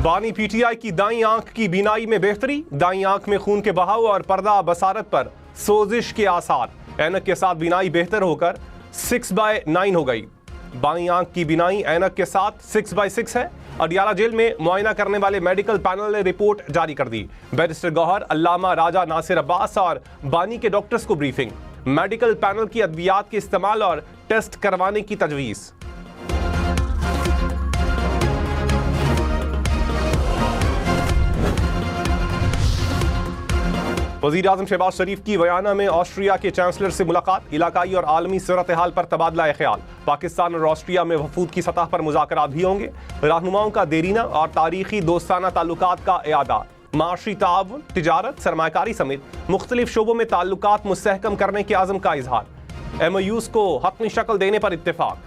बानी पीटीआई की दाईं आंख की बीनाई में बेहतरी, दाईं आंख में खून के बहाव और पर्दा बसारत पर सोजिश के आसार। ऐनक के साथ बीनाई बेहतर होकर 6/9 हो गई। बाईं आंख की बीनाई ऐनक के साथ 6/6 है। अडियाला जेल में मुआयना करने वाले मेडिकल पैनल ने रिपोर्ट जारी कर दी। बैरिस्टर गौहर, अल्लामा राजा नासिर अब्बास और बानी के डॉक्टर्स को ब्रीफिंग। मेडिकल पैनल की अद्वियात के इस्तेमाल और टेस्ट करवाने की तजवीज़। वज़ीर आज़म शहबाज शरीफ की वयाना में ऑस्ट्रिया के चांसलर से मुलाकात, इलाकाई और आलमी सूरत हाल पर तबादला ख्याल। पाकिस्तान और ऑस्ट्रिया में वफूद की सतह पर मुज़ाकरात भी होंगे। रहनुमाओं का देरीना और तारीखी दोस्ताना ताल्लुकात का इआदा। माशी ताउन, तिजारत, सरमाकारी समेत मुख्तलिफ शोबों में ताल्लुकात मुस्तहकम करने के आज़म का इजहार। MOUs को हतमी शक्ल देने पर इत्तेफाक।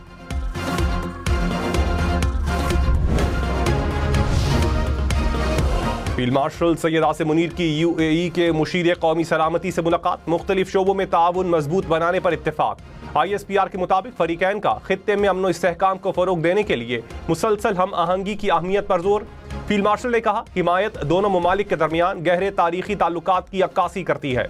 फील्ड मार्शल सैयद आसिम मुनीर की UAE के मुशीर कौमी सलामती से मुलाकात, मुख्तलिफ शोबों में ताउन मजबूत बनाने पर इत्तेफाक। ISPR के मुताबिक फरीकैन का खित्ते में अमन व इस्तेहकाम को फ़रोग देने के लिए मुसलसल हम आहंगी की अहमियत पर जोर। फील्ड मार्शल ने कहा, हिमायत दोनों ममालिक के दरमियान गहरे तारीखी ताल्लुकात की अक्कासी करती है।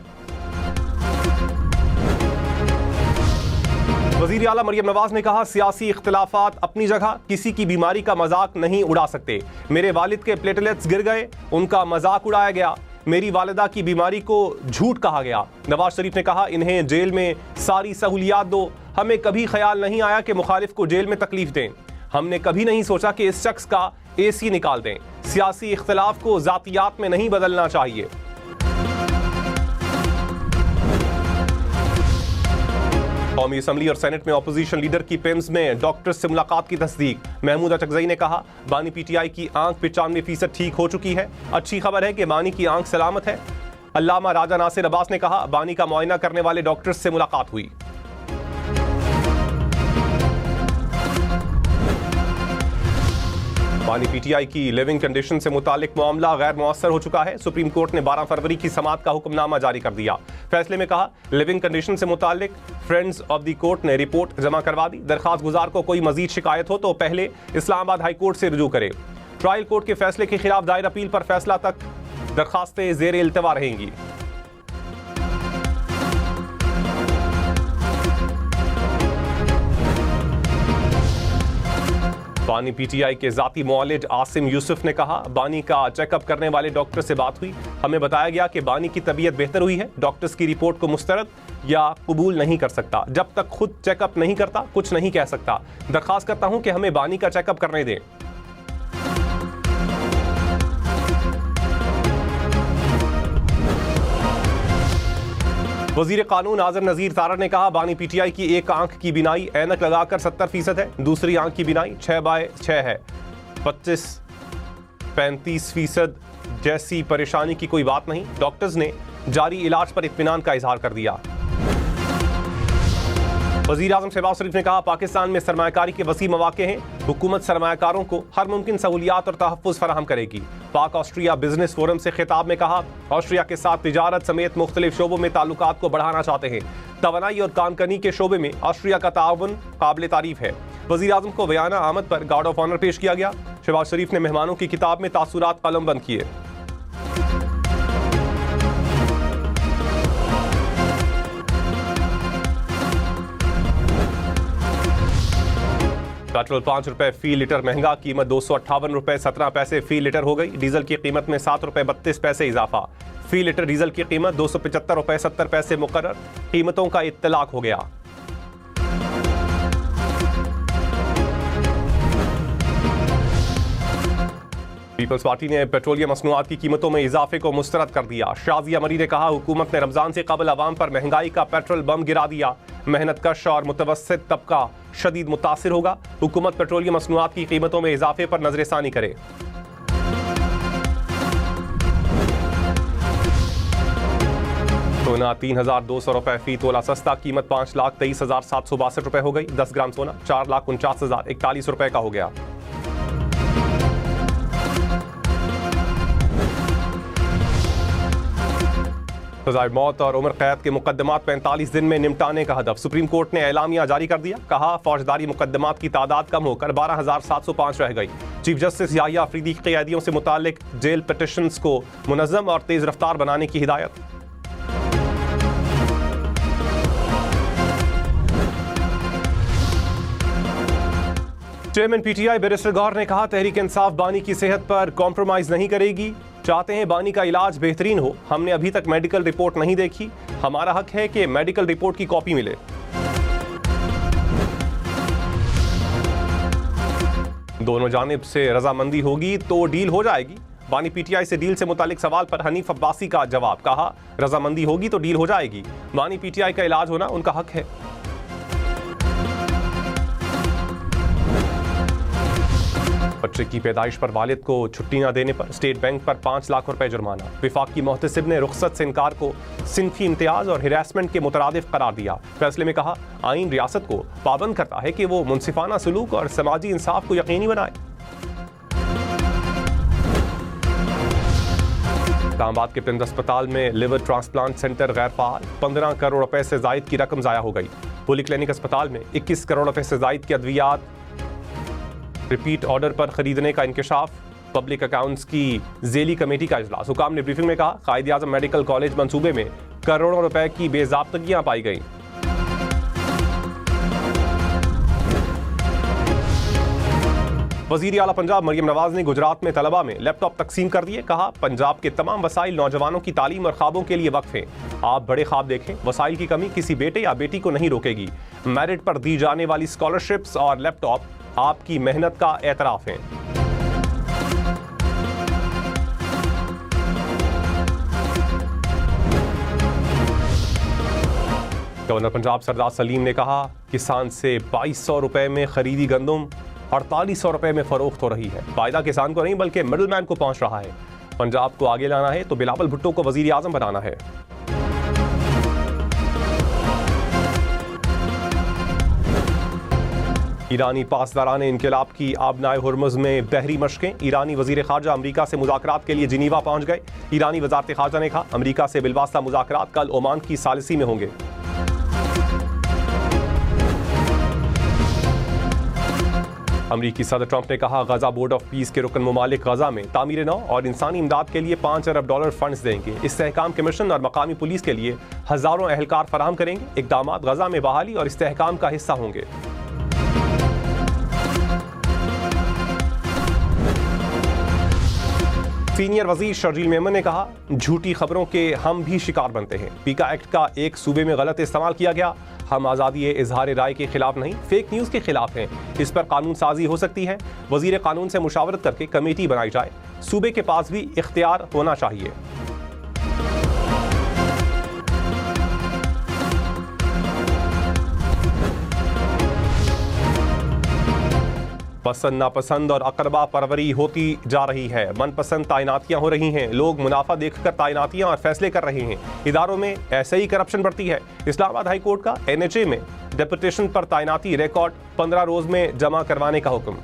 वज़ीर आला मरियम नवाज ने कहा, सियासी इख्तिलाफात अपनी जगह, किसी की बीमारी का मजाक नहीं उड़ा सकते। मेरे वालिद के प्लेटलेट्स गिर गए, उनका मजाक उड़ाया गया। मेरी वालिदा की बीमारी को झूठ कहा गया। नवाज शरीफ ने कहा, इन्हें जेल में सारी सहूलियात दो। हमें कभी ख्याल नहीं आया कि मुखालिफ को जेल में तकलीफ दें। हमने कभी नहीं सोचा कि इस शख्स का AC निकाल दें। सियासी इख्तिलाफ को जातियात में नहीं बदलना चाहिए। कौमी असम्बली और सेनेट में अपोजिशन लीडर की पेम्स में डॉक्टर्स से मुलाकात की तस्दीक। महमूद अचकजई ने कहा, बानी PTI की आंख 95% ठीक हो चुकी है। अच्छी खबर है कि बानी की आंख सलामत है। अल्लामा राजा नासिर अब्बास ने कहा, बानी का मुआयना करने वाले डॉक्टर्स से मुलाकात हुई। बानी PTI की लिविंग कंडीशन से मुतालिक मामला गैर मुअस्सर हो चुका है। सुप्रीम कोर्ट ने 12 फरवरी की समाअत का हुक्मनामा जारी कर दिया। फैसले में कहा, लिविंग कंडीशन से मुतालिक फ्रेंड्स ऑफ द कोर्ट ने रिपोर्ट जमा करवा दी। दरखास्त गुजार को कोई मजीद शिकायत हो तो पहले इस्लामाबाद हाई कोर्ट से रुजू करे। ट्रायल कोर्ट के फैसले के खिलाफ दायर अपील पर फैसला तक दरखास्तें जेर इल्तवा रहेंगी। बानी PTI के जाती मुआलिज आसिम यूसुफ ने कहा, बानी का चेकअप करने वाले डॉक्टर से बात हुई। हमें बताया गया कि बानी की तबीयत बेहतर हुई है। डॉक्टर्स की रिपोर्ट को मुस्तरद या कबूल नहीं कर सकता। जब तक खुद चेकअप नहीं करता कुछ नहीं कह सकता। दरखास्त करता हूं कि हमें बानी का चेकअप करने दें। वजीर कानून आज़म नज़ीर तारड़ ने कहा, बानी PTI की एक आंख की बीनाई ऐनक लगाकर 70% है। दूसरी आंख की बीनाई 6/6 है। 25-35% जैसी परेशानी की कोई बात नहीं। डॉक्टर्स ने जारी इलाज पर इत्मीनान का इजहार कर दिया। वज़ीर आज़म शहबाज शरीफ ने कहा, पाकिस्तान में सरमायाकारी के वसी मौके हैं। हुकूमत सरमायाकारों को हर मुमकिन सहूलियात और तहफ़्फ़ुज़ फराहम करेगी। पाक ऑस्ट्रिया बिजनेस फोरम से खिताब में कहा, ऑस्ट्रिया के साथ तिजारत समेत मुख्तलिफ शोबों में ताल्लुकात को बढ़ाना चाहते हैं। तवानाई और कानकनी के शोबे में ऑस्ट्रिया का ताउन काबिल तारीफ है। वज़ीर आज़म को बयाना आमद पर गार्ड ऑफ ऑनर पेश किया गया। शहबाज शरीफ ने मेहमानों की किताब में तासुरात कलमबंद किए। पेट्रोल 5 रुपए फी लीटर महंगा, कीमत 258 रुपए 17 पैसे फी लीटर हो गई। डीजल की कीमत में 7 रुपए 32 पैसे इजाफा। फी लीटर डीजल की कीमत 275 रुपए 70 पैसे मुकर्रर। कीमतों का इत्तलाक हो गया। पीपल्स पार्टी ने पेट्रोलियम मसनूआत की कीमतों में इजाफे को मुस्तरद कर दिया। शाजिया मरी ने कहा, हुकूमत ने रमजान से कबल अवाम पर महंगाई का पेट्रोल बम गिरा दिया। मेहनत कश और मुतवस्सित तबका शदीद मुतासिर होगा। हुकूमत पेट्रोलियम मसनूआत की कीमतों में इजाफे पर नजरसानी करे। सोना 3,200 रुपए फी तोला सस्ता, कीमत 5,23,762 रुपए हो गई। 10 ग्राम सोना 4,49,041 रुपए का हो गया। सजाए मौत और उम्र कैद के मुकदमात 45 दिन में निपटाने का हदफ। सुप्रीम कोर्ट ने एलामिया जारी कर दिया। कहा, फौजदारी मुकदमात की तादाद कम होकर 12,705 रह गई। चीफ जस्टिस याहिया अफरीदी की कैदियों से मुताल्लिक जेल पिटिशंस को मुनज़्ज़म और तेज रफ्तार बनाने की हिदायत। चेयरमैन पीटीआई बैरिस्टर गौहर ने कहा, तहरीक इंसाफ बानी की सेहत पर कॉम्प्रोमाइज नहीं करेगी। चाहते हैं बानी का इलाज बेहतरीन हो। हमने अभी तक मेडिकल रिपोर्ट नहीं देखी। हमारा हक है कि मेडिकल रिपोर्ट की कॉपी मिले। दोनों जानिब से रजामंदी होगी तो डील हो जाएगी। बानी पीटीआई से डील से मुतालिक सवाल पर हनीफ अब्बासी का जवाब। कहा, रजामंदी होगी तो डील हो जाएगी। बानी पीटीआई का इलाज होना उनका हक है। बच्चे की पैदाइश पर वालिद को छुट्टी न देने पर स्टेट बैंक पर 5 लाख रुपए जुर्माना। विफाकी मोहतसिब ने रुखसत से इनकार को सिनफी इम्तियाज और हिरासमेंट के मुतरादिफ करार दिया। फैसले में कहा, आइन रियासत को पाबंद करता है कि वो मुनसिफाना सलूक और समाजी इंसाफ को यकीनी बनाए। इस्लामाबाद के प्रिंस अस्पताल में लिवर ट्रांसप्लांट सेंटर गैर फाल। 15 करोड़ रुपए से जायद की रकम जाया हो गई। पॉलीक्लिनिक अस्पताल में 21 करोड़ रुपए से जायद की अद्वियात रिपीट ऑर्डर पर खरीदने का इंकशाफ। पब्लिक अकाउंट्स की जेली कमेटी का इजलास। हुकाम ने ब्रीफिंग में कहा, कायद आजम मेडिकल कॉलेज मंसूबे में करोड़ों रुपए की बेज़ाब्तगियां पाई गई। वज़ीर आला पंजाब मरियम नवाज ने गुजरात में तलबा में लैपटॉप तकसीम कर दिए। कहा, पंजाब के तमाम वसाइल नौजवानों की तालीम और ख्वाबों के लिए वक्फ हैं। आप बड़े ख्वाब देखें। वसाइल की कमी किसी बेटे या बेटी को नहीं रोकेगी। मेरिट पर दी जाने वाली स्कॉलरशिप्स और लैपटॉप आपकी मेहनत का एतराफ है। गवर्नर पंजाब सरदार सलीम ने कहा, किसान से 2200 रुपए में खरीदी गंदम 4800 रुपए में फरोख्त हो रही है। फायदा किसान को नहीं बल्कि मिडिल मैन को पहुंच रहा है। पंजाब को आगे लाना है तो बिलावल भुट्टो को वजीर आजम बनाना है। ईरानी पासदारान इनकलाब की आबनाए हुर्मुज़ में बहरी मशकें। ईरानी वजीर खारजा अमरीका से मुज़ाकरात के लिए जिनीवा पहुंच गए। ईरानी वजारत खारजा ने कहा, अमरीका से बिलवास्ता मुज़ाकरात कल ओमान की सालिसी में होंगे। अमरीकी सदर ट्रंप ने कहा, गजा बोर्ड ऑफ पीस के रुकन मुमालिक गजा में तामीर नौ और इंसानी इमदाद के लिए $5 अरब फंड्स देंगे। इस्तेहकाम कमीशन और मकामी पुलिस के लिए हजारों अहलकार फराहम करेंगे। इक़दामात गजा में बहाली और इस्तेहकाम का हिस्सा होंगे। सीनियर वजीर शर्जील मेमन ने कहा, झूठी खबरों के हम भी शिकार बनते हैं। पीका एक्ट का एक सूबे में गलत इस्तेमाल किया गया। हम आज़ादी इजहार राय के खिलाफ नहीं, फेक न्यूज़ के खिलाफ हैं। इस पर कानून साजी हो सकती है। वजीर कानून से मुशावरत करके कमेटी बनाई जाए। सूबे के पास भी इख्तियार होना चाहिए। पसंद नापसंद और अकरबा परवरी होती जा रही है। मनपसंद तैनातियां हो रही हैं। लोग मुनाफा देखकर तैनातियां और फैसले कर रहे हैं। इदारों में ऐसे ही करप्शन बढ़ती है। इस्लामाबाद हाई कोर्ट का NHA में डेपुटेशन पर तैनाती रिकॉर्ड 15 रोज में जमा करवाने का हुक्म।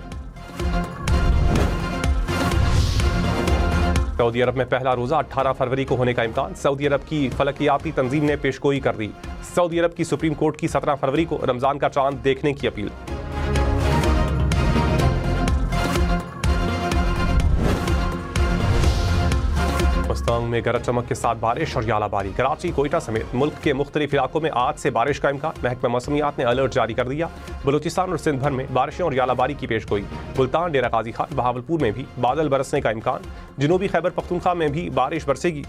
सऊदी अरब में पहला रोजा 18 फरवरी को होने का इम्कान। सऊदी अरब की फलकियाती तंजीम ने पेशगोई कर दी। सऊदी अरब की सुप्रीम कोर्ट की 17 फरवरी को रमजान का चांद देखने की अपील। मुस्तंग में गरज चमक के साथ बारिश और यालाबारी। कराची, कोयटा समेत मुल्क के मुख्तलिफ इलाकों में आज से बारिश का इम्कान। महकमा मौसमियात ने अलर्ट जारी कर दिया। बलूचिस्तान और सिंध भर में बारिशों और यालाबारी की पेशगोई। मुल्तान, डेरा गाजी खान, बहावलपुर में भी बादल बरसने का इम्कान। जनूबी खैबर पख्तूनख्वा में भी बारिश बरसेगी।